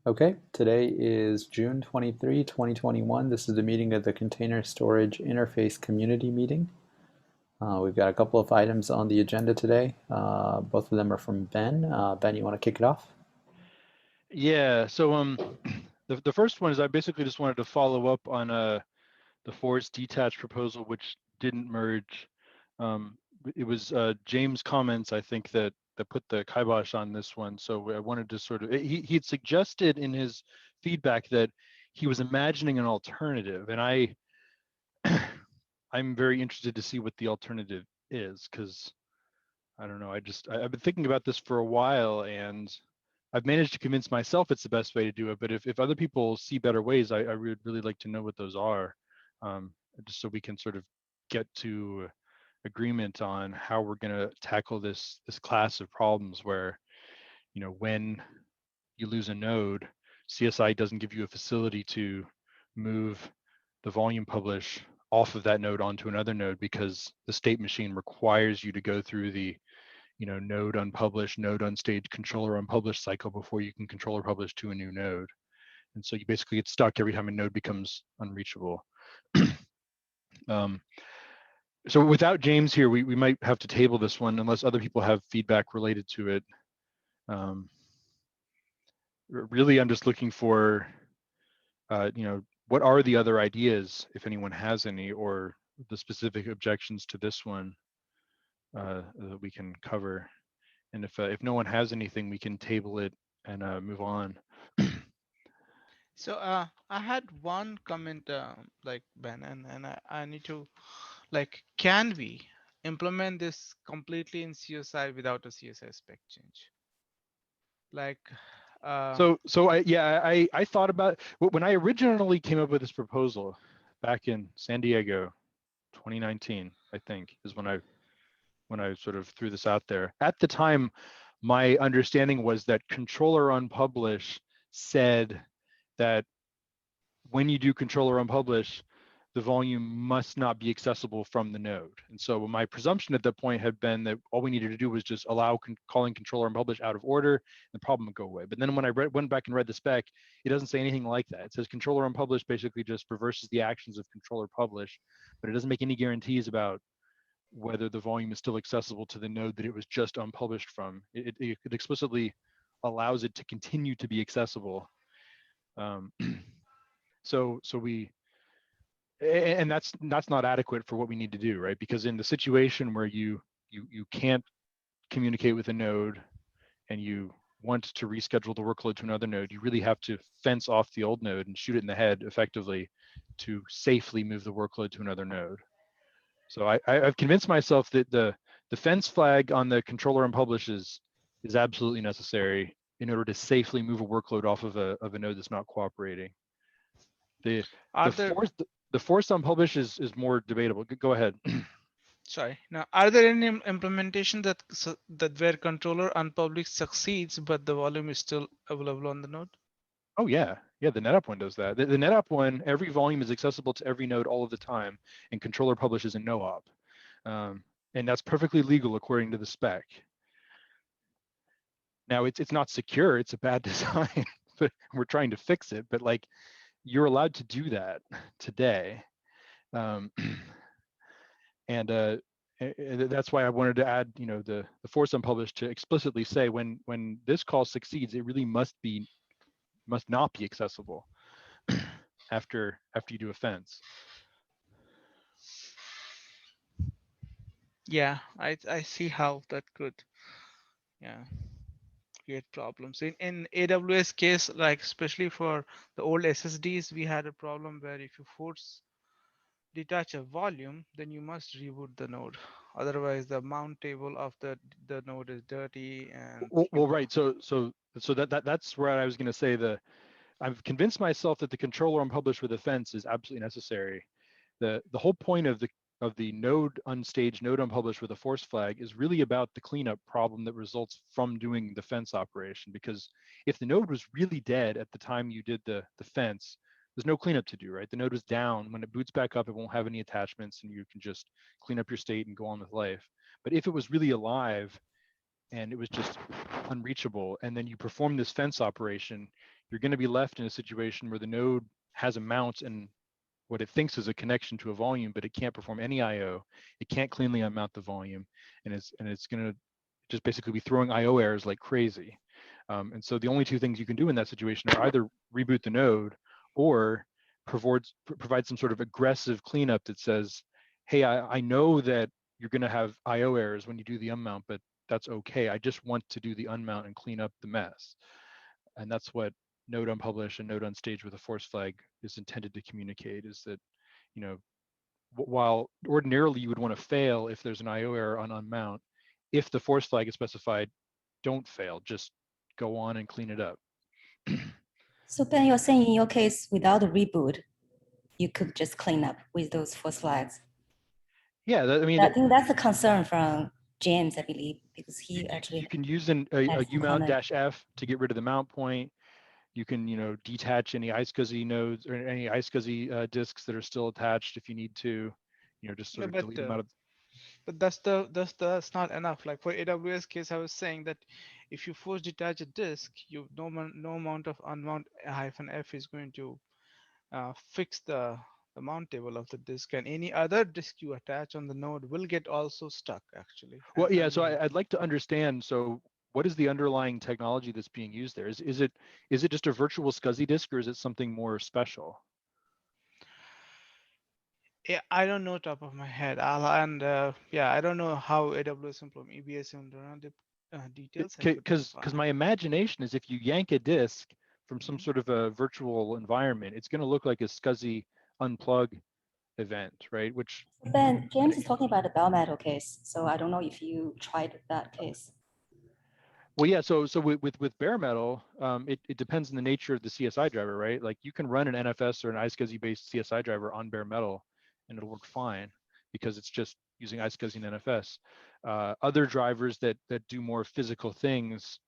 Okay, today is June 23, 2021. This is the meeting of the Container Storage Interface Community Meeting. We've got a couple of items on the agenda today. Both of them are from Ben. Ben, you want to kick it off? Yeah, so the first one is I basically just wanted to follow up on the force detach proposal, which didn't merge. It was James' comments, I think, that put the kibosh on this one. So I wanted to sort of he had suggested in his feedback that he was imagining an alternative, and I'm very interested to see what the alternative is, because I don't know. I've been thinking about this for a while, and I've managed to convince myself it's the best way to do it. But if other people see better ways, I would really like to know what those are, um, just so we can sort of get to agreement on how we're going to tackle this class of problems where, when you lose a node, CSI doesn't give you a facility to move the volume publish off of that node onto another node, because the state machine requires you to go through the node unpublished, node unstaged, controller unpublished cycle before you can controller publish to a new node. And so you basically get stuck every time a node becomes unreachable. um, so without James here, we might have to table this one unless other people have feedback related to it. Um, Really, I'm just looking for, what are the other ideas, if anyone has any, or the specific objections to this one that we can cover. And if no one has anything, we can table it and move on. So I had one comment, like Ben, and I need to can we implement this completely in CSI without a CSI spec change? Like, uh, So I thought about when I originally came up with this proposal back in San Diego, 2019, I think, is when I sort of threw this out there. At the time, my understanding was that controller unpublish said that when you do controller unpublish, the volume must not be accessible from the node. And so my presumption at that point had been that all we needed to do was just allow calling controller unpublish out of order, and the problem would go away. But then when I went back and read the spec, it doesn't say anything like that. It says controller unpublish basically just reverses the actions of controller publish, but it doesn't make any guarantees about whether the volume is still accessible to the node that it was just unpublished from. It explicitly allows it to continue to be accessible. Um, so we and that's not adequate for what we need to do, right? Because in the situation where you can't communicate with a node and you want to reschedule the workload to another node, you really have to fence off the old node and shoot it in the head effectively to safely move the workload to another node. So I've convinced myself that the fence flag on the controller unpublish is absolutely necessary in order to safely move a workload off of a node that's not cooperating. The are the there force the force unpublish is more debatable. Go ahead. sorry now are there any implementation that where controller unpublished succeeds but the volume is still available on the node? Oh yeah, the NetApp one does that. The NetApp one, every volume is accessible to every node all of the time, and controller publishes in no op, and that's perfectly legal according to the spec. Now it's not secure; it's a bad design, but we're trying to fix it. But like, you're allowed to do that today, um, and that's why I wanted to add, the force unpublished to explicitly say when this call succeeds, it really must not be accessible after you do a fence. Yeah, I see how that could, yeah, create problems in AWS case, like especially for the old SSDs. We had a problem where if you force detach a volume, then you must reboot the node. Otherwise, the mount table of the node is dirty, and Well, right. So that's where I was going to say I've convinced myself that the controller unpublished with a fence is absolutely necessary. The whole point of the node unstaged, node unpublished with a force flag is really about the cleanup problem that results from doing the fence operation. Because if the node was really dead at the time you did the fence, there's no cleanup to do, right? The node was down. When it boots back up, it won't have any attachments, and you can just clean up your state and go on with life. But if it was really alive, and it was just unreachable. And then you perform this fence operation, you're going to be left in a situation where the node has a mount and what it thinks is a connection to a volume, but it can't perform any I/O. It can't cleanly unmount the volume, and it's going to just basically be throwing I/O errors like crazy. And so the only two things you can do in that situation are either reboot the node or provide some sort of aggressive cleanup that says, hey, I know that you're going to have I/O errors when you do the unmount, but that's okay. I just want to do the unmount and clean up the mess. And that's what node unpublished and node unstage with a force flag is intended to communicate, is that, you know, while ordinarily you would want to fail if there's an IO error on unmount, if the force flag is specified, don't fail, just go on and clean it up. So Ben, you're saying in your case, without a reboot, you could just clean up with those force flags. Yeah, I mean, I think that's a concern from James, I believe, because he actually you can use a umount-f to get rid of the mount point. You can, you know, detach any iSCSI nodes or any iSCSI disks that are still attached if you need to, you know, just sort of delete them out of. But that's not enough. Like for AWS case, I was saying that if you force detach a disk, no amount of unmount -f is going to fix the mount table of the disk, and any other disk you attach on the node will get also stuck actually. Well, yeah. So I'd like to understand. So what is the underlying technology that's being used there? Is it just a virtual SCSI disk, or is it something more special? Yeah, I don't know top of my head. Yeah, I don't know how AWS implement EBS and the details. Because my imagination is if you yank a disk from some sort of a virtual environment, it's going to look like a SCSI unplug event, right? Which Ben, James is talking about the Bell Metal case, so I don't know if you tried that case. Well, yeah. So with bare metal, it depends on the nature of the CSI driver, right? Like you can run an NFS or an iSCSI based CSI driver on bare metal, and it'll work fine because it's just using iSCSI and NFS. Other drivers that do more physical things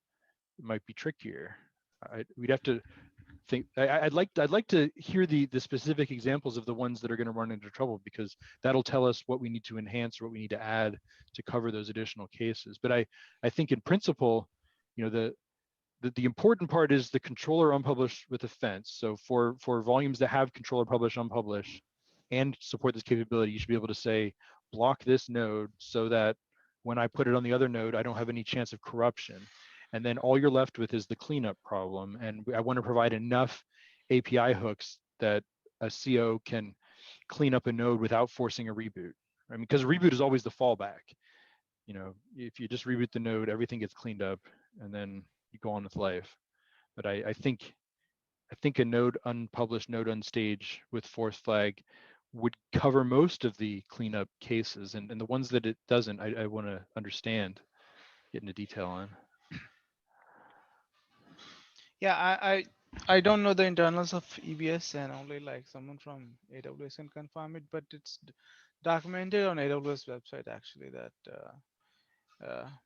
might be trickier. We'd have to think. I'd like to hear the specific examples of the ones that are going to run into trouble, because that'll tell us what we need to enhance or what we need to add to cover those additional cases. But I think in principle, you know, the important part is the controller unpublished with a fence. So for volumes that have controller publish unpublish and support this capability, you should be able to say block this node so that when I put it on the other node, I don't have any chance of corruption. And then all you're left with is the cleanup problem. And I want to provide enough API hooks that a CO can clean up a node without forcing a reboot. I mean, because a reboot is always the fallback. You know, if you just reboot the node, everything gets cleaned up, and then you go on with life. But I think a node unpublished, node unstage with force flag would cover most of the cleanup cases, and the ones that it doesn't, I want to understand, get into detail on. Yeah, I don't know the internals of EBS, and only like someone from AWS can confirm it, but it's documented on AWS website actually that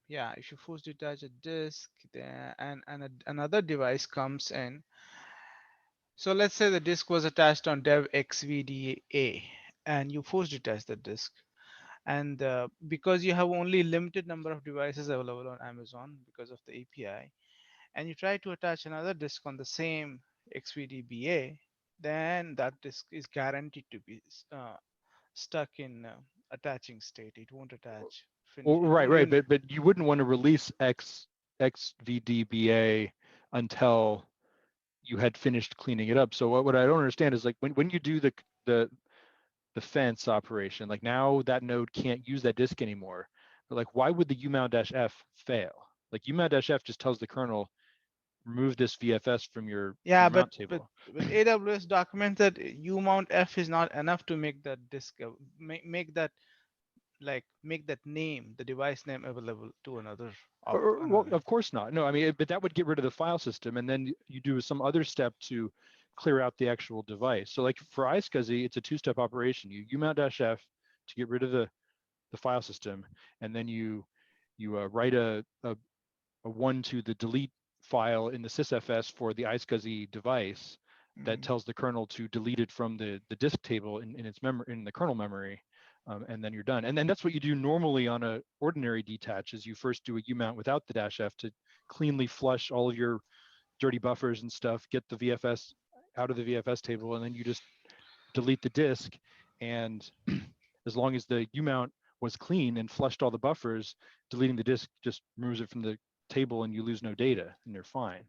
yeah, if you force detach a disk, then another device comes in. So let's say the disk was attached on dev xvda, and you force detach the disk, and because you have only limited number of devices available on Amazon because of the API, and you try to attach another disk on the same xvdba, then that disk is guaranteed to be stuck in attaching state. It won't attach. Well, right. But you wouldn't want to release xvdba until you had finished cleaning it up. So what I don't understand is, like, when you do the fence operation, like now that node can't use that disk anymore. But like, why would the umount-f fail? Like umount-f just tells the kernel, remove this VFS from your mount table. But AWS documents that umount-f is not enough to make that disk make that name, the device name, available to another. Well, of course not. No, I mean, but that would get rid of the file system, and then you do some other step to clear out the actual device. So like for iSCSI, it's a two-step operation. You umount-f to get rid of the file system, and then you write a one to the delete file in the sysfs for the iSCSI device that tells the kernel to delete it from the disk table in its memory, in the kernel memory. and then you're done. And then that's what you do normally on a ordinary detach, is you first do a U-mount without the -F to cleanly flush all of your dirty buffers and stuff, get the VFS out of the VFS table, and then you just delete the disk. And as long as the U-mount was clean and flushed all the buffers, deleting the disk just removes it from the table and you lose no data and you're fine.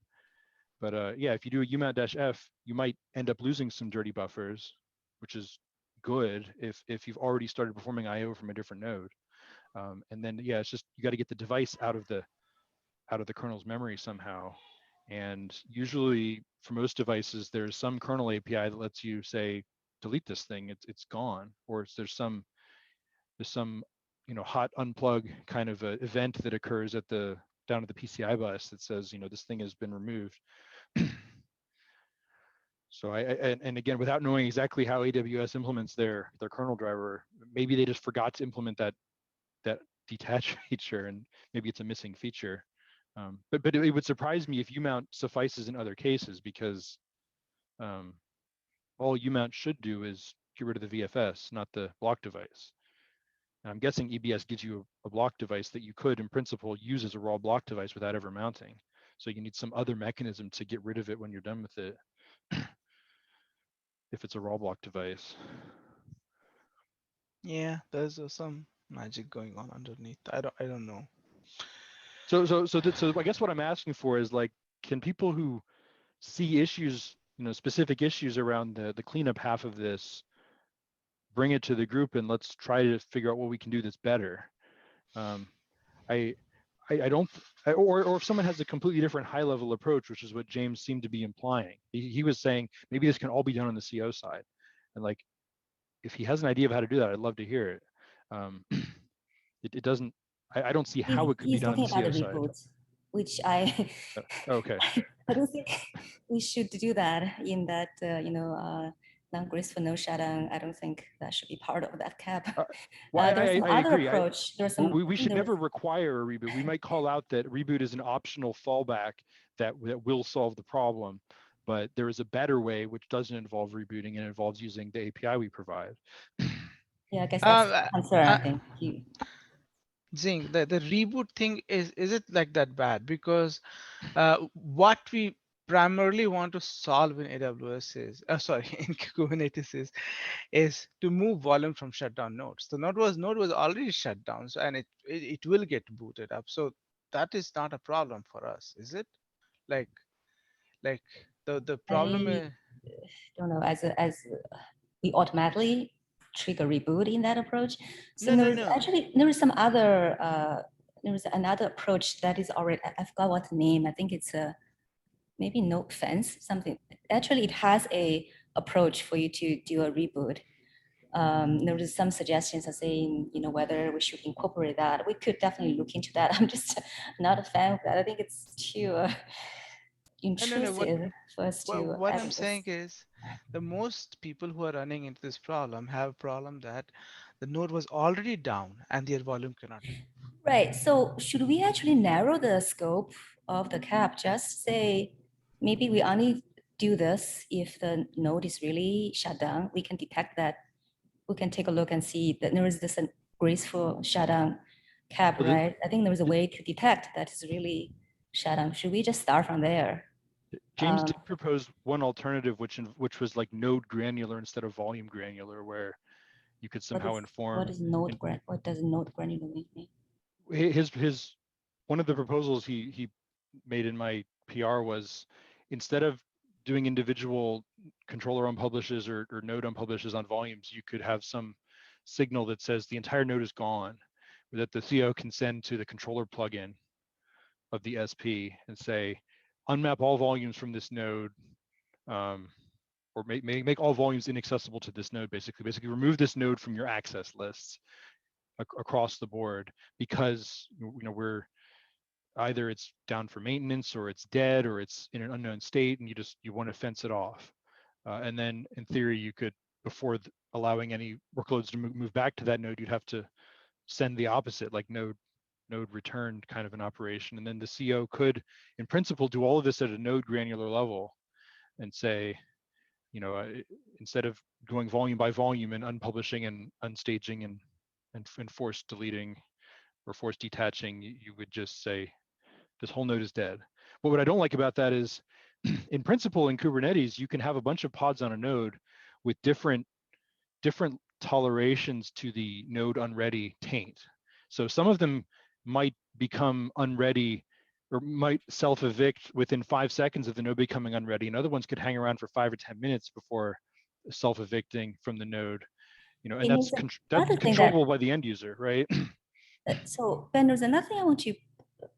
But yeah, if you do a U-mount-F, you might end up losing some dirty buffers, which is good if you've already started performing IO from a different node. And then yeah, it's just you got to get the device out of the kernel's memory somehow. And usually for most devices, there's some kernel API that lets you say, delete this thing, it's gone, or there's some hot unplug kind of a event that occurs at the down at the PCI bus that says, this thing has been removed. So and again, without knowing exactly how AWS implements their kernel driver, maybe they just forgot to implement that detach feature, and maybe it's a missing feature. But it would surprise me if U-mount suffices in other cases, because all U-mount should do is get rid of the VFS, not the block device. And I'm guessing EBS gives you a block device that you could, in principle, use as a raw block device without ever mounting. So you need some other mechanism to get rid of it when you're done with it, if it's a raw block device. Yeah, there's some magic going on underneath. I don't know. So I guess what I'm asking for is, like, can people who see issues, specific issues around the cleanup half of this, bring it to the group and let's try to figure out what we can do that's better. I don't, or if someone has a completely different high level approach, which is what James seemed to be implying. He was saying maybe this can all be done on the CO side, and like, if he has an idea of how to do that, I'd love to hear it. It doesn't. I don't see how it could be He's done on the talking about CO the side. reboot, which I Okay. I don't think we should do that in that non-graceful no shutdown. I don't think that should be part of that cap. There's some I other agree. approach. There's some. We should never require a reboot. We might call out that reboot is an optional fallback that will solve the problem, but there is a better way which doesn't involve rebooting and involves using the API we provide. Yeah, I guess that's the concern. I think. Zing, the reboot thing is it like that bad? Because what we primarily want to solve in AWS is, in Kubernetes is to move volume from shutdown nodes. The node was already shut down, so and it will get booted up. So that is not a problem for us, is it? Like the problem is. Don't know, as we automatically trigger reboot in that approach. So actually there is some other there is another approach that is already, I forgot what the name. I think it's maybe node fence something. Actually, it has a approach for you to do a reboot. There was some suggestions of saying, whether we should incorporate that. We could definitely look into that. I'm just not a fan of that. I think it's too intrusive for us to. What I'm saying is, the most people who are running into this problem have a problem that the node was already down and their volume cannot. Right. So should we actually narrow the scope of the cap? Just say maybe we only do this if the node is really shut down. We can detect that. We can take a look and see that there is this graceful shutdown cap, right? I think there is a way to detect that it's really shut down. Should we just start from there? James did propose one alternative, which was like node granular instead of volume granular, where you could somehow inform. What does node granular mean? His one of the proposals he made in my PR was, instead of doing individual controller unpublishes or node unpublishes on volumes, you could have some signal that says the entire node is gone, that the CO can send to the controller plugin of the SP and say, unmap all volumes from this node, or make all volumes inaccessible to this node. Basically remove this node from your access lists across the board, because we're either it's down for maintenance, or it's dead, or it's in an unknown state, and you want to fence it off. And then in theory, you could, before allowing any workloads to move back to that node, you'd have to send the opposite, like node returned kind of an operation. And then the CO could, in principle, do all of this at a node granular level and say, instead of going volume by volume and unpublishing and unstaging and force deleting or force detaching, you would just say this whole node is dead. But what I don't like about that is, in principle, in Kubernetes, you can have a bunch of pods on a node with different tolerations to the node unready taint. So some of them might become unready or might self-evict within 5 seconds of the node becoming unready, and other ones could hang around for 5 or 10 minutes before self-evicting from the node. And that's controllable by the end user, right? So Ben, there's another thing I want to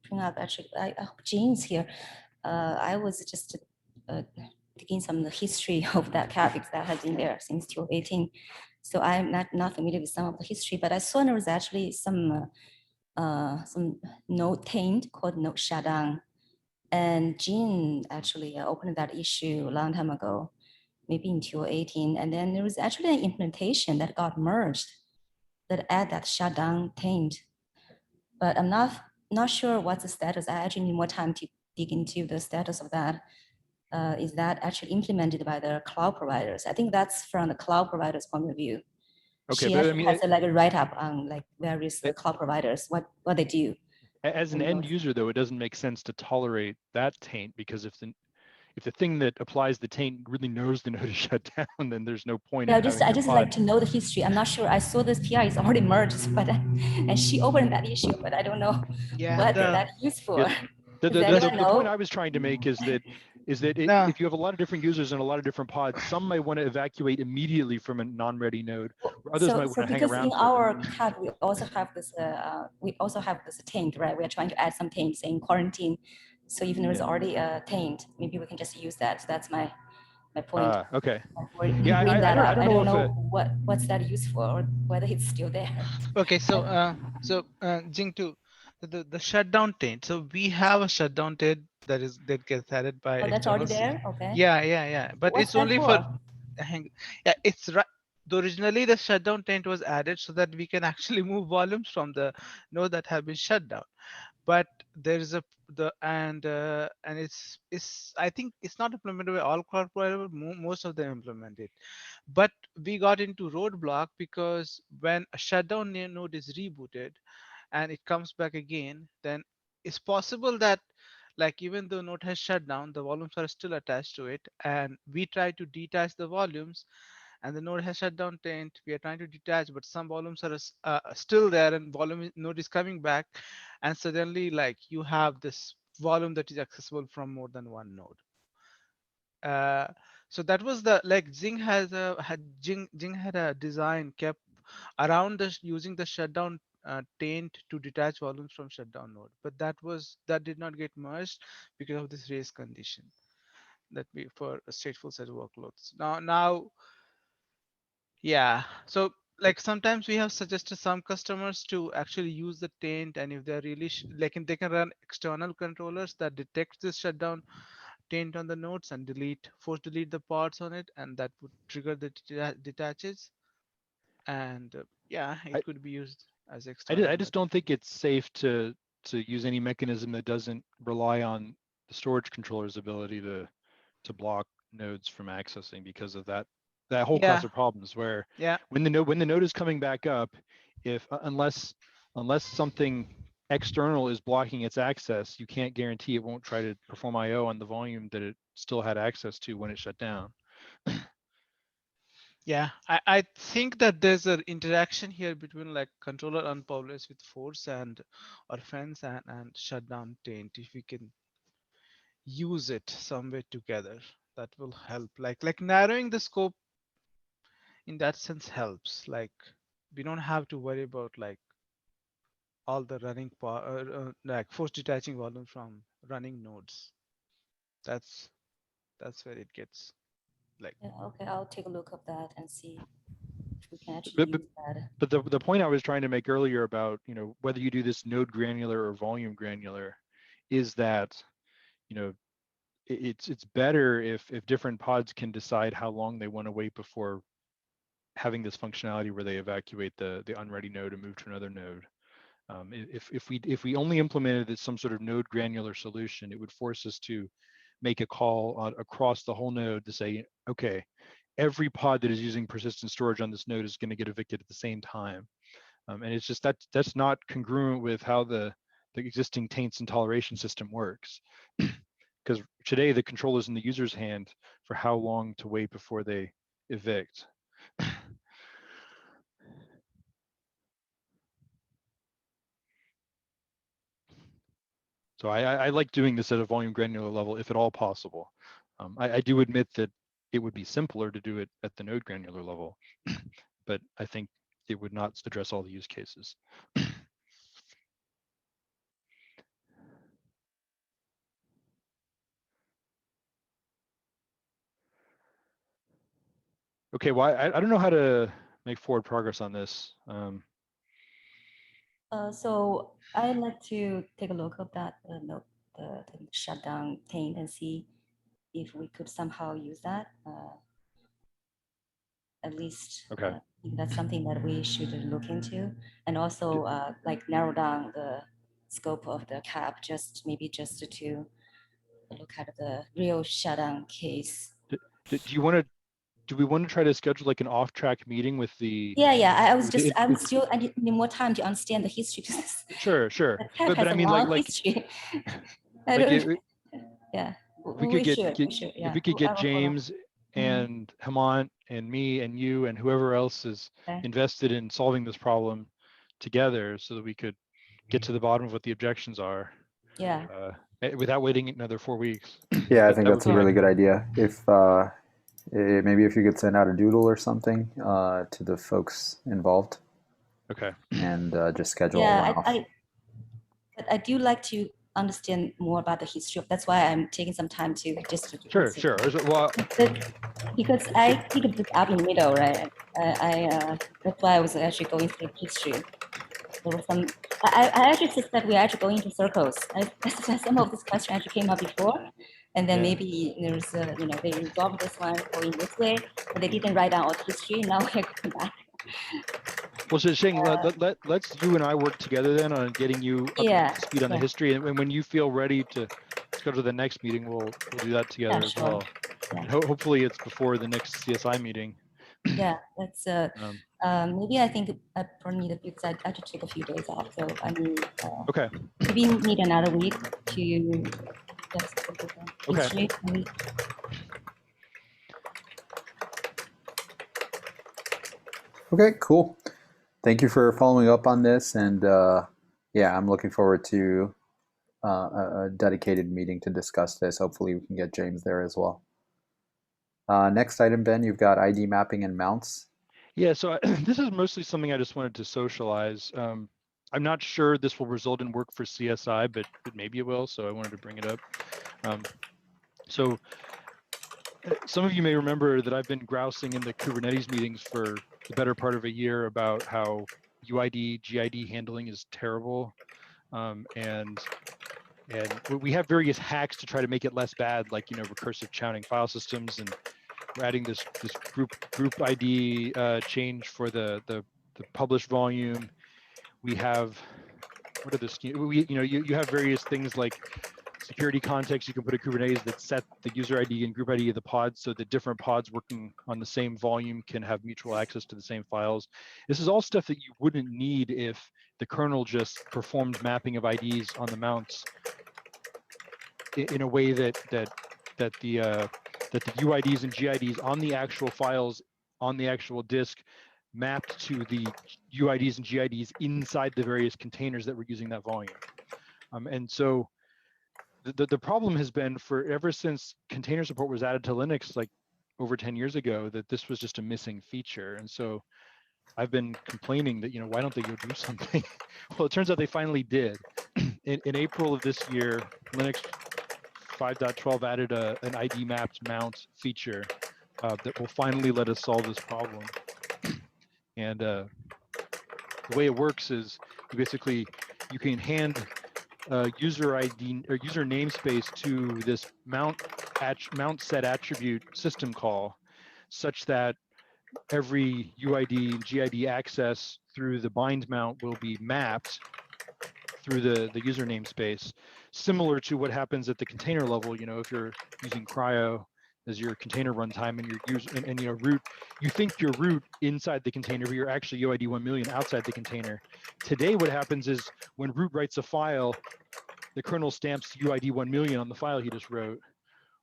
bring up. Actually, I hope Jean's here. I was just digging some of the history of that CAPEX that has been there since 2018. So I'm not familiar with some of the history, but I saw there was actually some node taint called node shutdown. And Jean actually opened that issue a long time ago, maybe in 2018. And then there was actually an implementation that got merged that add that shutdown taint. But I'm not sure what's the status. I actually need more time to dig into the status of that. Is that actually implemented by the cloud providers? I think that's from the cloud providers' point of view. Okay, she but actually has a write-up on like various cloud providers, what they do. As an end user, though, it doesn't make sense to tolerate that taint, because if the thing that applies the taint really knows the node is shut down, then there's no point. Yeah, I just like to know the history. I'm not sure. I saw this PR is already merged, but and she opened that issue, but I don't know what that used for. The point I was trying to make is that if you have a lot of different users and a lot of different pods, some might want to evacuate immediately from a non-ready node, or others might want to hang around. Because in our CAD, we also have this taint, right? We are trying to add some taint, saying quarantine. So even there is already a taint, maybe we can just use that. So that's my point. Okay. Yeah, I don't know what's that used for, or whether it's still there. Okay, so Jing too, the shutdown taint. So we have a shutdown taint that gets added by. Oh, that's already there. Okay. Yeah. But what's it's only for yeah. It's right. Originally, the shutdown taint was added so that we can actually move volumes from the node that have been shut down. But there is and it's I think it's not implemented by all cloud providers. Most of them implement it, but we got into roadblock because when a shutdown node is rebooted and it comes back again, then it's possible that, like, even though node has shut down, the volumes are still attached to it, and we try to detach the volumes, and the node has shut down taint. We are trying to detach, but some volumes are still there, and node is coming back, and suddenly, like, you have this volume that is accessible from more than one node. So that was Jing had a design kept around using the shutdown taint to detach volumes from shutdown node, but that did not get merged because of this race condition that we for stateful set workloads. Now yeah, so like sometimes we have suggested some customers to actually use the taint, and if they're really they can run external controllers that detect this shutdown taint on the nodes and force delete the parts on it, and that would trigger the detaches. And yeah, it could be used as external. I just don't think it's safe to use any mechanism that doesn't rely on the storage controller's ability to block nodes from accessing, because of that whole class of problems where when the node is coming back up, unless something external is blocking its access, you can't guarantee it won't try to perform IO on the volume that it still had access to when it shut down. Yeah, I think that there's an interaction here between like controller unpublished with force and or fence and shutdown taint. If we can use it some way together, that will help. Like narrowing the scope in that sense helps. Like we don't have to worry about like all the running like force detaching volume from running nodes. That's where it gets like. Yeah, okay, I'll take a look at that and see if we can actually use that. But the point I was trying to make earlier about, whether you do this node granular or volume granular, is that, it's better if different pods can decide how long they want to wait before having this functionality where they evacuate the unready node and move to another node. If we only implemented some sort of node granular solution, it would force us to make a call across the whole node to say, okay, every pod that is using persistent storage on this node is going to get evicted at the same time. And it's just that's not congruent with how the existing taints and toleration system works. Because today the control is in the user's hand for how long to wait before they evict. So I like doing this at a volume granular level if at all possible. I do admit that it would be simpler to do it at the node granular level, but I think it would not address all the use cases. Okay, well, I don't know how to make forward progress on this. So I'd like to take a look at that note, the shutdown tent, and see if we could somehow use that. At least Okay. I think that's something that we should look into, and also like narrow down the scope of the cap, just maybe just to look at the real shutdown case. Do we want to try to schedule like an off-track meeting with the? Yeah. I need more time to understand the history. Sure. The cap But has I a mean, long like history. Yeah. We could get, yeah. if we could get James Mhm. and Hemant and me and you and whoever else is Okay. invested in solving this problem together, so that we could get to the bottom of what the objections are. Yeah. Without waiting another 4 weeks. Yeah, I think that that's a would be really good idea. If maybe if you could send out a doodle or something to the folks involved, okay. and just schedule a Yeah, one-off. but I do like to understand more about the history of. That's why I'm taking some time to just to Sure. Well, because I picked this up in the middle, right? That's why I was actually going through history. There was some. I actually suspect we're actually going into circles. Some of this question actually came up before, and then Yeah. maybe there's they resolved this one going this way, but they didn't write down all the history. Now we're going back. Well, so Shing, let's you and I work together then on getting you up to speed on the history, and when you feel ready to schedule the next meeting, we'll do that together as well. Yeah. Hopefully, it's before the next CSI meeting. Yeah, that's maybe I think I probably need because I have to take a few days off. So I mean, okay. Maybe need another week to just Okay. Okay, cool. Thank you for following up on this, and yeah, I'm looking forward to a dedicated meeting to discuss this. Hopefully we can get James there as well. Next item, Ben, you've got ID mapping and mounts. Yeah, so this is mostly something I just wanted to socialize. I'm not sure this will result in work for CSI, but maybe it will, so I wanted to bring it up. So some of you may remember that I've been grousing in the Kubernetes meetings for the better part of a year about how UID, GID handling is terrible. And we have various hacks to try to make it less bad, like, recursive chowning file systems, and we're adding this group ID change for the published volume. We have, what are the schemes? You have various things like security context. You can put a Kubernetes that set the user ID and group ID of the pods so that different pods working on the same volume can have mutual access to the same files. This is all stuff that you wouldn't need if the kernel just performed mapping of IDs on the mounts in a way that the UIDs and GIDs on the actual files on the actual disk mapped to the UIDs and GIDs inside the various containers that were using that volume. And so the problem has been ever since container support was added to Linux, like over 10 years ago, that this was just a missing feature. And so I've been complaining that, why don't they go do something? Well, it turns out they finally did. In April of this year, Linux 5.12 added an ID mapped mount feature that will finally let us solve this problem. And the way it works is you can hand user ID or user namespace to this mount set attribute system call, such that every UID and GID access through the bind mount will be mapped through the user namespace, similar to what happens at the container level. If you're using Cryo as your container runtime and your and root, you think you're root inside the container, but you're actually UID 1 million outside the container. Today, what happens is when root writes a file, the kernel stamps UID 1 million on the file he just wrote.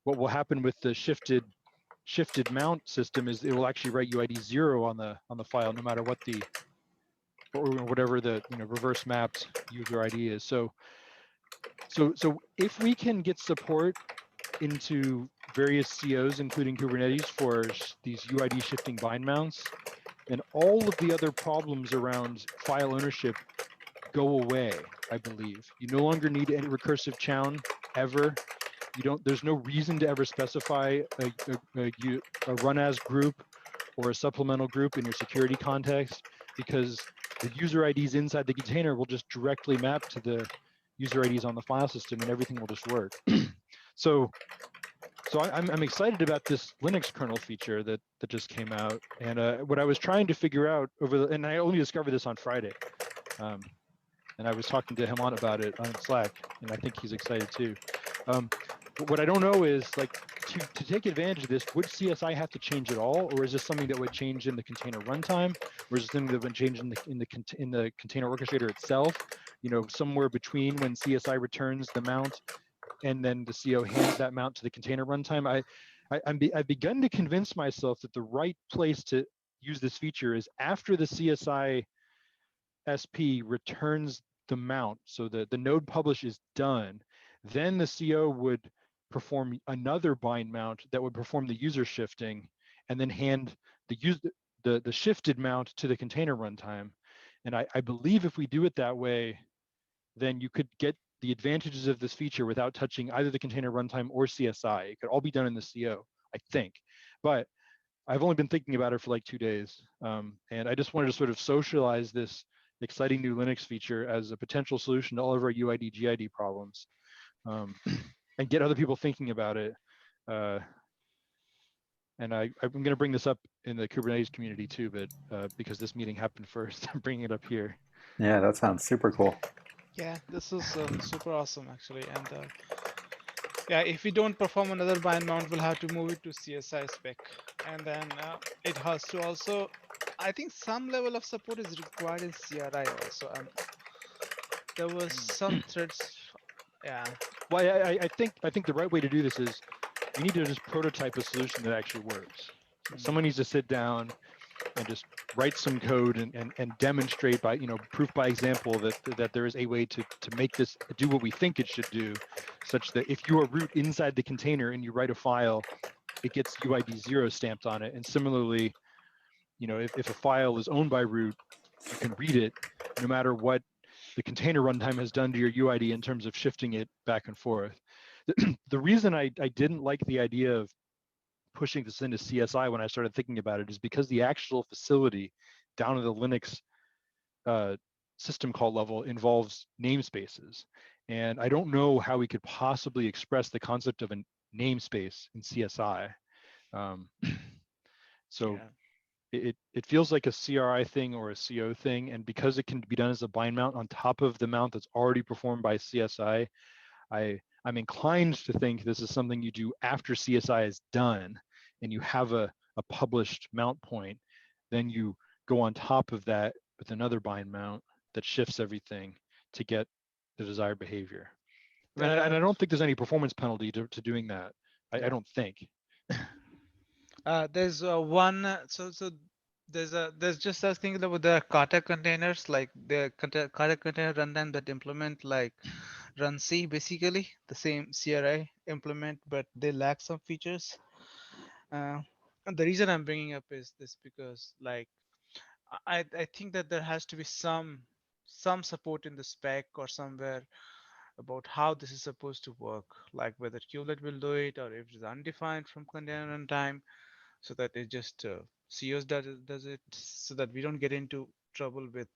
What will happen with the shifted mount system is it will actually write UID 0 on the file, no matter what or whatever the reverse mapped user ID is. So if we can get support into various COs, including Kubernetes, for these UID shifting bind mounts, then all of the other problems around file ownership go away, I believe. You no longer need any recursive chown ever. There's no reason to ever specify a run as group or a supplemental group in your security context, because the user IDs inside the container will just directly map to the user IDs on the file system, and everything will just work. So I'm excited about this Linux kernel feature that just came out. And what I was trying to figure out and I only discovered this on Friday, and I was talking to him about it on Slack, and I think he's excited too. What I don't know is, like, to take advantage of this, would CSI have to change at all, or is this something that would change in the container runtime, or is it something that would change in the container orchestrator itself? Somewhere between when CSI returns the mount and then the CO hands that mount to the container runtime. I've begun to convince myself that the right place to use this feature is after the CSI SP returns the mount, so the node publish is done, then the CO would perform another bind mount that would perform the user shifting, and then hand the shifted mount to the container runtime. And I believe if we do it that way, then you could get the advantages of this feature without touching either the container runtime or CSI. It could all be done in the CO, I think. But I've only been thinking about it for like 2 days. And I just wanted to sort of socialize this exciting new Linux feature as a potential solution to all of our UID GID problems, and get other people thinking about it. And I'm going to bring this up in the Kubernetes community too, but because this meeting happened first, I'm bringing it up here. Yeah, that sounds super cool. Yeah, this is super awesome actually. And yeah, if we don't perform another bind mount, we'll have to move it to CSI spec. And then it has to also, I think some level of support is required in CRI also. There was some threads, yeah. Well, I think the right way to do this is we need to just prototype a solution that actually works. So someone needs to sit down and just write some code and demonstrate by proof by example that there is a way to make this do what we think it should do, such that if you are root inside the container and you write a file, it gets UID 0 stamped on it. And similarly, if a file is owned by root, you can read it no matter what the container runtime has done to your UID in terms of shifting it back and forth. The reason I didn't like the idea of pushing this into CSI when I started thinking about it is because the actual facility down at the Linux system call level involves namespaces. And I don't know how we could possibly express the concept of a namespace in CSI. So yeah. It feels like a CRI thing or a CO thing. And because it can be done as a bind mount on top of the mount that's already performed by CSI, I'm inclined to think this is something you do after CSI is done and you have a published mount point. Then you go on top of that with another bind mount that shifts everything to get the desired behavior. And I don't think there's any performance penalty to doing that. I don't think. There's one, so there's just a thing about the Kata containers, like the Kata container runtime that implement like run C, basically the same CRI implement, but they lack some features. And the reason I'm bringing up is this because like I think that there has to be some support in the spec or somewhere about how this is supposed to work, like whether kubelet will do it or if it's undefined from container runtime, so that it just COs does it, so that we don't get into trouble with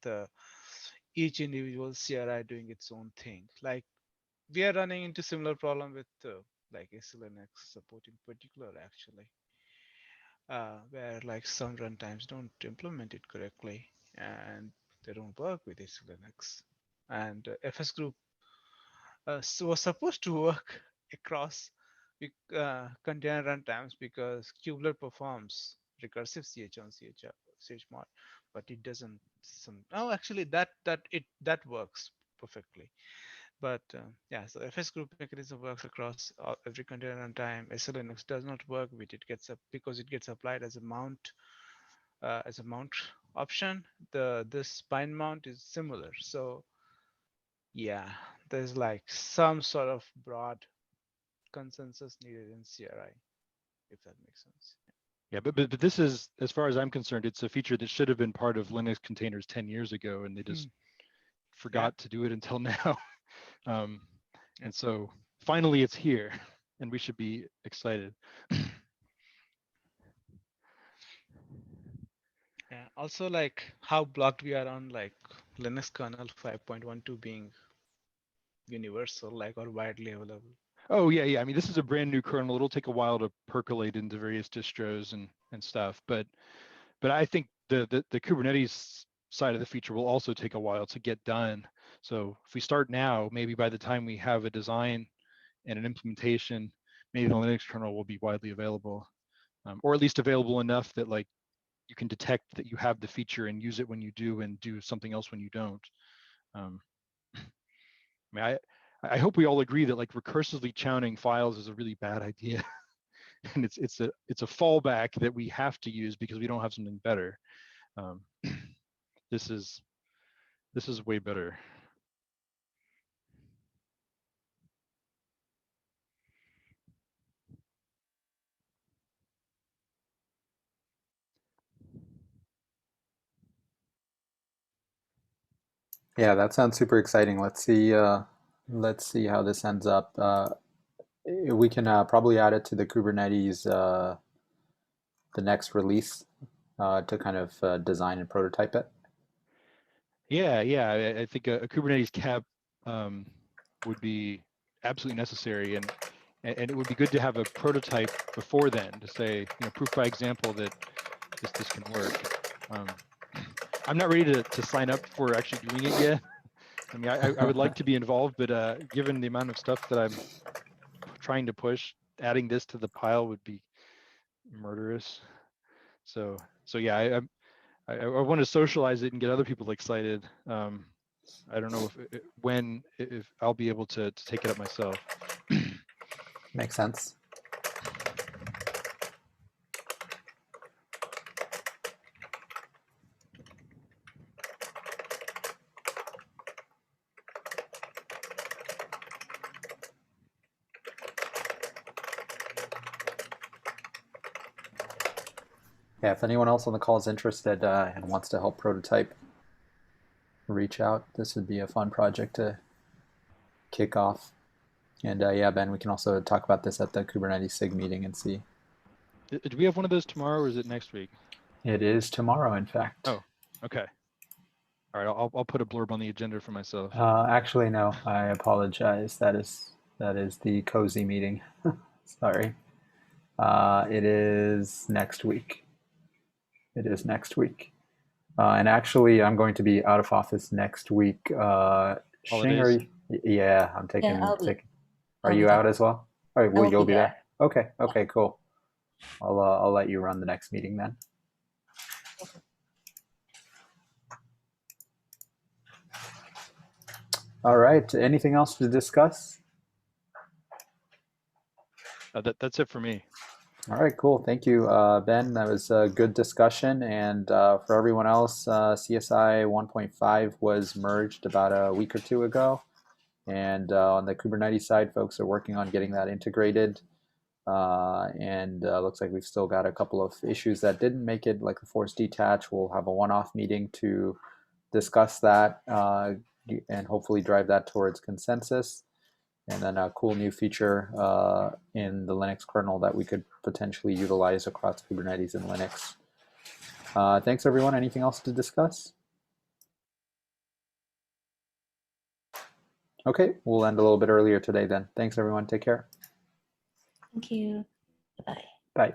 each individual CRI doing its own thing. Like we are running into similar problem with like SLNX support in particular, actually, where like some runtimes don't implement it correctly and they don't work with SLNX. and FS group was supposed to work across container runtimes because kubler performs recursive ch on chmod, but it doesn't. Oh, actually, that works perfectly. But yeah, so FS group mechanism works across every container runtime. SLNX does not work, but it gets up because it gets applied as a mount option. This bind mount is similar. So yeah, there's like some sort of broad consensus needed in CRI, if that makes sense. Yeah, but this is, as far as I'm concerned, it's a feature that should have been part of Linux containers 10 years ago, and they just forgot to do it until now. And so finally it's here, and we should be excited. Yeah. Also, like how blocked we are on like Linux kernel 5.12 being universal, like or widely available. Oh yeah. I mean, this is a brand new kernel. It'll take a while to percolate into various distros and stuff. But I think the Kubernetes side of the feature will also take a while to get done. So if we start now, maybe by the time we have a design and an implementation, maybe the Linux kernel will be widely available, or at least available enough that like you can detect that you have the feature and use it when you do and do something else when you don't. I mean, I hope we all agree that like recursively chowning files is a really bad idea. And it's a fallback that we have to use because we don't have something better. This is way better. Yeah, that sounds super exciting. Let's see how this ends up. We can probably add it to the Kubernetes the next release to kind of design and prototype it. Yeah. I think a Kubernetes cap would be absolutely necessary, and it would be good to have a prototype before then to say, proof by example that this can work. I'm not ready to sign up for actually doing it yet. I mean, I would like to be involved, but given the amount of stuff that I'm trying to push, adding this to the pile would be murderous. So yeah, I want to socialize it and get other people excited. I don't know if I'll be able to take it up myself. Makes sense. Yeah, if anyone else on the call is interested and wants to help prototype, reach out. This would be a fun project to kick off. And yeah, Ben, we can also talk about this at the Kubernetes SIG meeting and see. Do we have one of those tomorrow, or is it next week? It is tomorrow, in fact. Oh, okay. All right, I'll put a blurb on the agenda for myself. Actually, no, I apologize. That is the cozy meeting. Sorry. It is next week. It is next week. And actually, I'm going to be out of office next week. Shing, are you? Yeah, I'm taking. Yeah, Are you out as well? All right, well, you'll be there. Okay. Yeah. Cool. I'll let you run the next meeting then. All right. Anything else to discuss? That's it for me. All right, cool. Thank you, Ben. That was a good discussion. And for everyone else, CSI 1.5 was merged about a week or two ago. And on the Kubernetes side, folks are working on getting that integrated. And looks like we've still got a couple of issues that didn't make it, like the force detach. We'll have a one-off meeting to discuss that and hopefully drive that towards consensus. And then a cool new feature in the Linux kernel that we could potentially utilize across Kubernetes and Linux. Thanks, everyone. Anything else to discuss? Okay, we'll end a little bit earlier today then. Thanks, everyone. Take care. Thank you. Bye. Bye.